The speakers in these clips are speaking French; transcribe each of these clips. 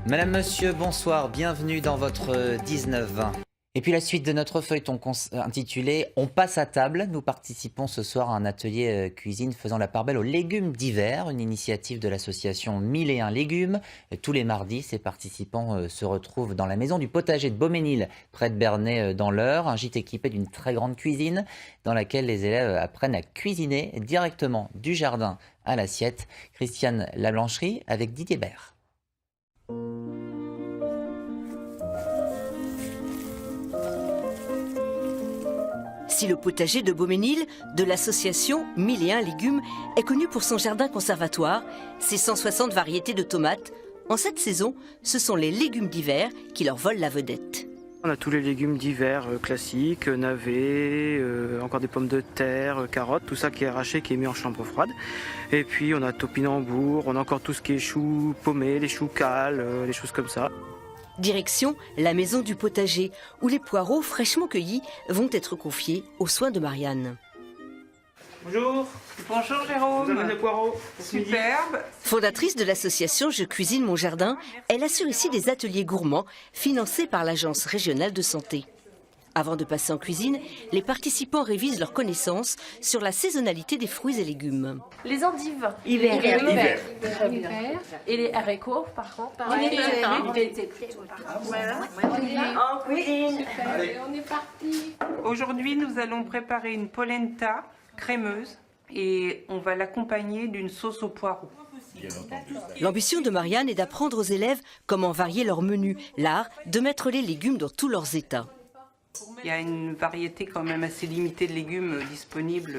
Madame, monsieur, bonsoir, bienvenue dans votre 19-20. Et puis la suite de notre feuilleton intitulé « On passe à table ». Nous participons ce soir à un atelier cuisine faisant la part belle aux légumes d'hiver, une initiative de l'association 1001 légumes. Tous les mardis, ces participants se retrouvent dans la maison du potager de Beauménil, près de Bernay dans l'Eure, un gîte équipé d'une très grande cuisine dans laquelle les élèves apprennent à cuisiner directement du jardin à l'assiette. Christiane Lablancherie avec Didier Bert. Si le potager de Beauménil, de l'association 1001 légumes, est connu pour son jardin conservatoire, ses 160 variétés de tomates, en cette saison, ce sont les légumes d'hiver qui leur volent la vedette. On a tous les légumes d'hiver classiques, navets, encore des pommes de terre, carottes, tout ça qui est arraché, qui est mis en chambre froide. Et puis on a topinambour, on a encore tout ce qui est choux paumés, les choux cales, les choses comme ça. Direction la maison du potager, où les poireaux fraîchement cueillis vont être confiés aux soins de Marianne. Bonjour. Bonjour Jérôme. Vous avez des poireaux. Superbe. Fondatrice de l'association Je cuisine mon jardin, elle assure ici des ateliers gourmands financés par l'Agence régionale de santé. Avant de passer en cuisine, les participants révisent leurs connaissances sur la saisonnalité des fruits et légumes. Les endives. Hiver. Et les haricots, par contre. En cuisine. On est parti. Aujourd'hui, nous allons préparer une polenta crémeuse et on va l'accompagner d'une sauce aux poireaux. L'ambition de Marianne est d'apprendre aux élèves comment varier leur menu, l'art de mettre les légumes dans tous leurs états. Il y a une variété quand même assez limitée de légumes disponibles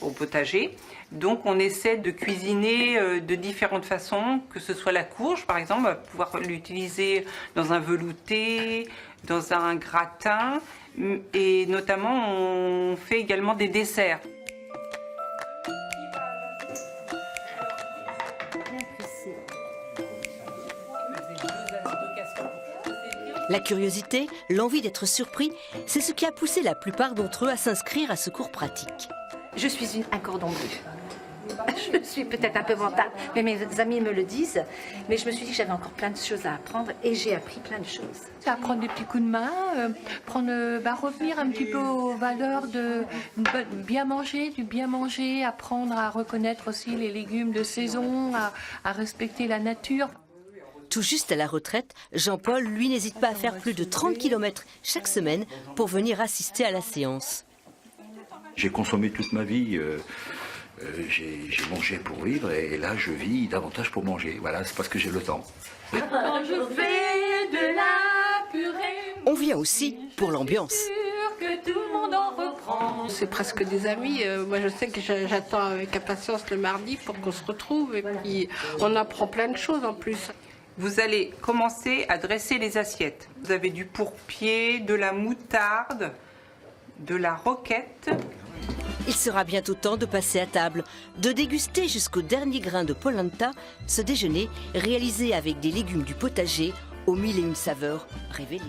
au potager. Donc on essaie de cuisiner de différentes façons, que ce soit la courge par exemple, on va pouvoir l'utiliser dans un velouté, dans un gratin, et notamment on fait également des desserts. La curiosité, l'envie d'être surpris, c'est ce qui a poussé la plupart d'entre eux à s'inscrire à ce cours pratique. Je suis un cordon bleu. Je suis peut-être un peu mentale, mais mes amis me le disent. Mais je me suis dit que j'avais encore plein de choses à apprendre et j'ai appris plein de choses. Apprendre des petits coups de main, revenir un petit peu aux valeurs de bien manger, apprendre à reconnaître aussi les légumes de saison, à respecter la nature. Tout juste à la retraite, Jean-Paul, lui, n'hésite pas à faire plus de 30 km chaque semaine pour venir assister à la séance. J'ai consommé toute ma vie, j'ai mangé pour vivre et là je vis davantage pour manger. Voilà, c'est parce que j'ai le temps. Quand je fais de la purée, on vient aussi pour l'ambiance. que tout le monde en reprend. C'est presque des amis. Moi, je sais que j'attends avec impatience le mardi pour qu'on se retrouve et puis on apprend plein de choses en plus. Vous allez commencer à dresser les assiettes. Vous avez du pourpier, de la moutarde, de la roquette. Il sera bientôt temps de passer à table, de déguster jusqu'au dernier grain de polenta, ce déjeuner réalisé avec des légumes du potager aux 1001 saveurs révélées.